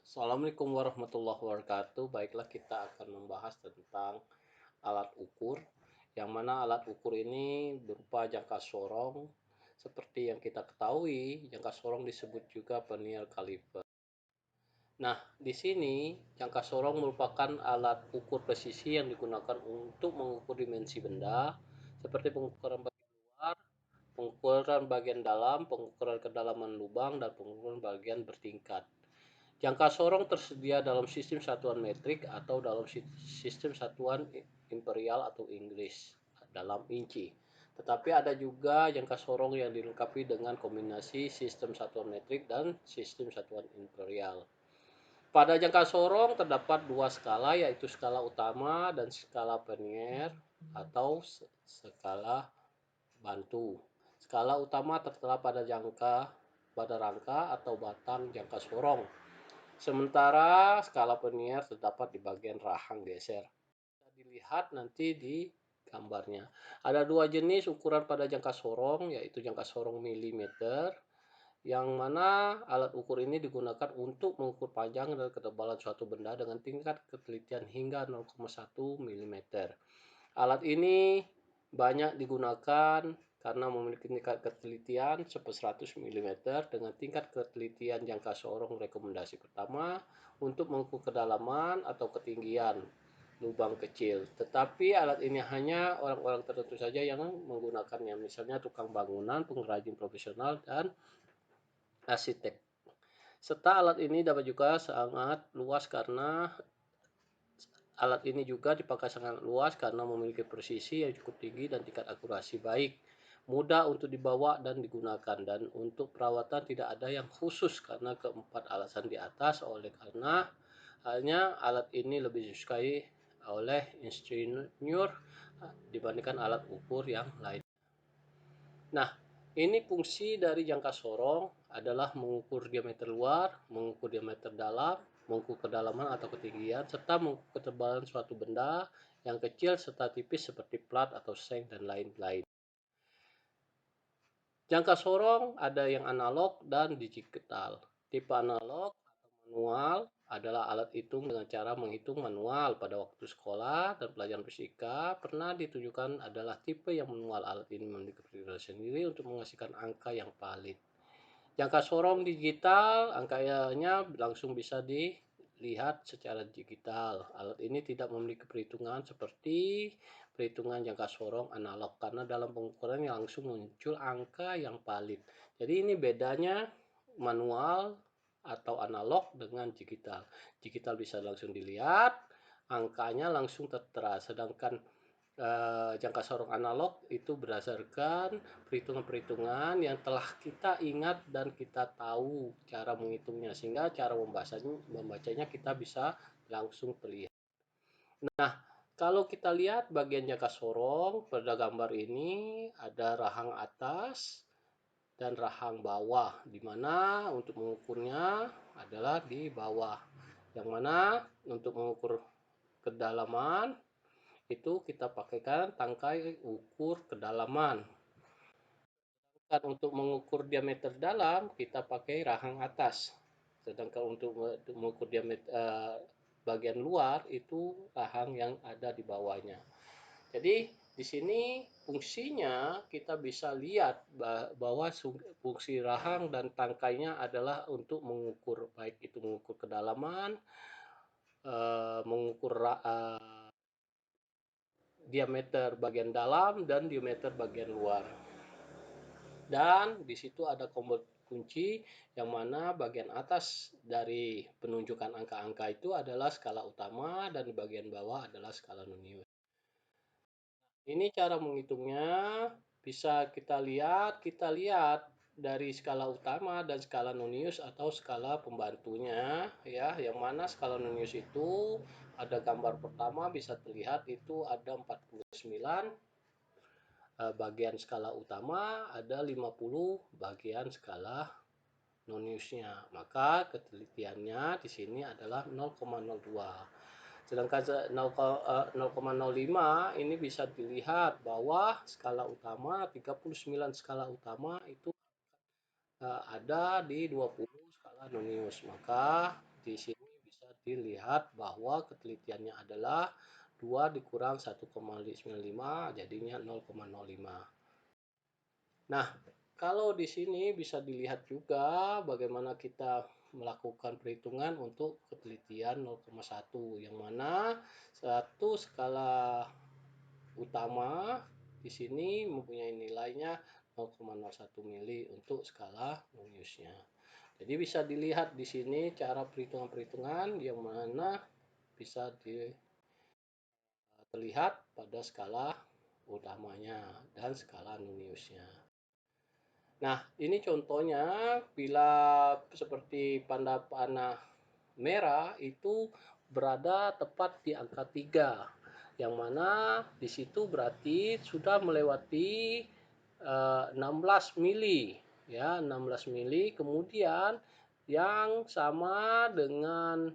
Assalamualaikum warahmatullahi wabarakatuh. Baiklah, kita akan membahas tentang alat ukur, yang mana alat ukur ini berupa jangka sorong. Seperti yang kita ketahui, jangka sorong disebut juga vernier caliper. Nah, di sini jangka sorong merupakan alat ukur presisi yang digunakan untuk mengukur dimensi benda, seperti pengukuran bagian luar, pengukuran bagian dalam, pengukuran kedalaman lubang, dan pengukuran bagian bertingkat. Jangka sorong tersedia dalam sistem satuan metrik atau dalam sistem satuan imperial atau Inggris dalam inci. Tetapi ada juga jangka sorong yang dilengkapi dengan kombinasi sistem satuan metrik dan sistem satuan imperial. Pada jangka sorong terdapat dua skala, yaitu skala utama dan skala vernier atau skala bantu. Skala utama tertera pada rangka atau batang jangka sorong. Sementara skala vernier terdapat di bagian rahang geser. Bisa dilihat nanti di gambarnya. Ada dua jenis ukuran pada jangka sorong, yaitu jangka sorong milimeter, yang mana alat ukur ini digunakan untuk mengukur panjang dan ketebalan suatu benda dengan tingkat ketelitian hingga 0,1 mm. Alat ini banyak digunakan karena memiliki tingkat ketelitian 100 mm dengan tingkat ketelitian jangka sorong rekomendasi pertama untuk mengukur kedalaman atau ketinggian lubang kecil. Tetapi alat ini hanya orang-orang tertentu saja yang menggunakannya, misalnya tukang bangunan, pengrajin profesional, dan arsitek. Serta alat ini dapat juga sangat luas karena alat ini juga dipakai sangat luas karena memiliki presisi yang cukup tinggi dan tingkat akurasi baik, mudah untuk dibawa dan digunakan, dan untuk perawatan tidak ada yang khusus karena keempat alasan di atas. Oleh karena hanya alat ini lebih disukai oleh insinyur dibandingkan alat ukur yang lain. Nah, ini fungsi dari jangka sorong adalah mengukur diameter luar, mengukur diameter dalam, mengukur kedalaman atau ketinggian, serta mengukur ketebalan suatu benda yang kecil serta tipis seperti plat atau seng dan lain-lain. Jangka sorong ada yang analog dan digital. Tipe analog atau manual adalah alat hitung dengan cara menghitung manual. Pada waktu sekolah dan pelajaran fisika pernah ditunjukkan adalah tipe yang manual. Alat ini memiliki perhitungan sendiri untuk menghasilkan angka yang valid. Jangka sorong digital, angkanya langsung bisa dilihat secara digital. Alat ini tidak memiliki perhitungan seperti perhitungan jangka sorong analog karena dalam pengukurannya langsung muncul angka yang valid. Jadi ini bedanya manual atau analog dengan digital. Digital bisa langsung dilihat, angkanya langsung tertera, sedangkan jangka sorong analog itu berdasarkan perhitungan-perhitungan yang telah kita ingat dan kita tahu cara menghitungnya, sehingga cara membacanya kita bisa langsung terlihat. Nah, kalau kita lihat bagian jangka sorong pada gambar ini ada rahang atas dan rahang bawah, di mana untuk mengukurnya adalah di bawah, yang mana untuk mengukur kedalaman itu kita pakaikan tangkai ukur kedalaman. Dan untuk mengukur diameter dalam kita pakai rahang atas. Sedangkan untuk mengukur diameter bagian luar itu rahang yang ada di bawahnya. Jadi di sini fungsinya kita bisa lihat bahwa fungsi rahang dan tangkainya adalah untuk mengukur, baik itu mengukur kedalaman, mengukur diameter bagian dalam dan diameter bagian luar. Dan di situ ada kunci yang mana bagian atas dari penunjukan angka-angka itu adalah skala utama dan di bagian bawah adalah skala nonius. Ini cara menghitungnya bisa kita lihat dari skala utama dan skala nonius atau skala pembantunya ya, yang mana skala nonius itu ada gambar pertama bisa terlihat itu ada 49 bagian skala utama, ada 50 bagian skala noniusnya. Maka ketelitiannya di sini adalah 0,02. Sedangkan 0,05 ini bisa dilihat bahwa skala utama 39 skala utama itu ada di 20 skala nonius. Maka di sini Dilihat bahwa ketelitiannya adalah 2 dikurang 1,95 jadinya 0,05. Nah, kalau di sini bisa dilihat juga bagaimana kita melakukan perhitungan untuk ketelitian 0,1 yang mana satu skala utama di sini mempunyai nilainya 0,01 mili untuk skala Noniusnya. Jadi bisa dilihat di sini cara perhitungan-perhitungan yang mana bisa terlihat pada skala utamanya dan skala Noniusnya. Nah, ini contohnya bila seperti panda panah merah itu berada tepat di angka 3, yang mana di situ berarti sudah melewati 16 mili ya, 16 mili. Kemudian yang sama dengan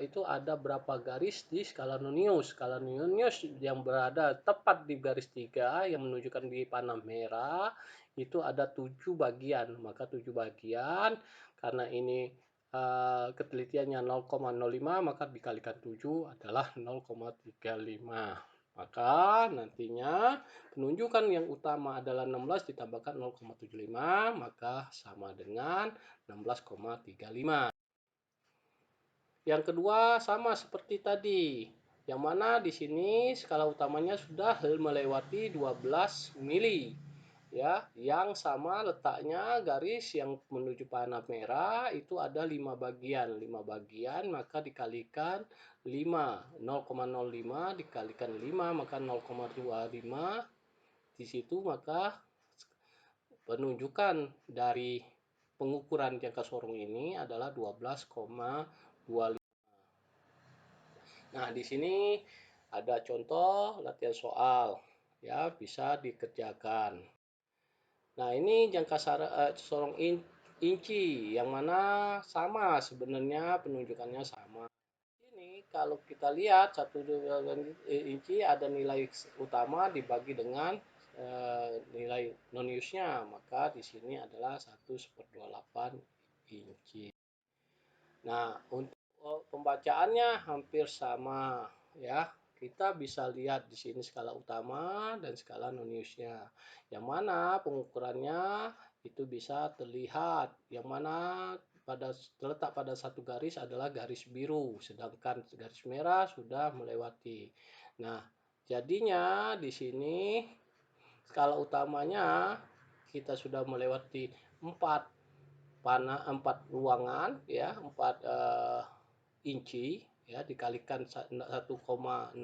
itu ada berapa garis di skala Nonius. Skala Nonius yang berada tepat di garis 3 yang menunjukkan di panah merah itu ada 7 bagian. Maka 7 bagian karena ini ketelitiannya 0,05 maka dikalikan 7 adalah 0,35. Maka nantinya penunjukan yang utama adalah 16 ditambahkan 0,75 maka sama dengan 16,35. Yang kedua sama seperti tadi, yang mana di sini skala utamanya sudah melewati 12 mili. Ya, yang sama letaknya garis yang menuju panah merah itu ada 5 bagian. 5 bagian maka dikalikan 5. 0,05 dikalikan 5 maka 0,25. Di situ maka penunjukan dari pengukuran jangka sorong ini adalah 12,25. Nah, di sini ada contoh latihan soal ya, bisa dikerjakan. Nah, ini jangka sorong inci yang mana sama sebenarnya penunjukannya sama. Ini kalau kita lihat 1 inci ada nilai utama dibagi dengan nilai Noniusnya, maka di sini adalah 1/28 inci. Nah, untuk pembacaannya hampir sama ya. Kita bisa lihat di sini skala utama dan skala Noniusnya. Yang mana pengukurannya itu bisa terlihat. Yang mana terletak pada satu garis adalah garis biru, sedangkan garis merah sudah melewati. Nah, jadinya di sini skala utamanya kita sudah melewati 4 ruangan ya, 4 inci ya, dikalikan 1,16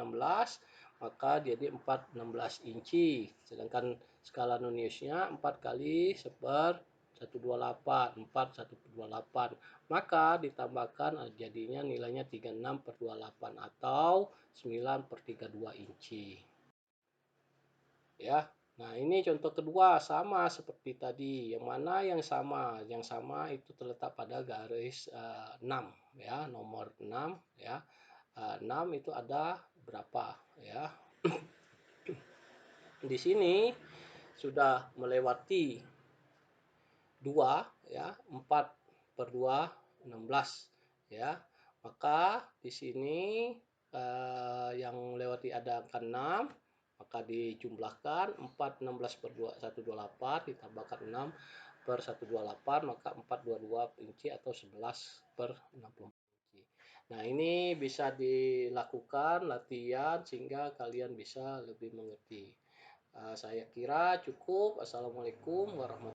maka jadi 4,16 inci. Sedangkan skala Noniusnya 4 kali 1/128, 4/128. Maka ditambahkan jadinya nilainya 36/28 atau 9/32 inci. Ya. Nah, ini contoh kedua sama seperti tadi. Yang mana yang sama? Yang sama itu terletak pada garis 6 ya, nomor 6 ya. 6 itu ada berapa ya? Di sini sudah melewati 2 ya, 4/2 16 ya. Maka di sini yang lewati ada angka 6, maka dijumlahkan 4 16/128 ditambahkan 6/128 maka 422 inci atau 11/60 inci. Nah, ini bisa dilakukan latihan sehingga kalian bisa lebih mengerti. Saya kira cukup. Assalamualaikum warahmatullahi wabarakatuh.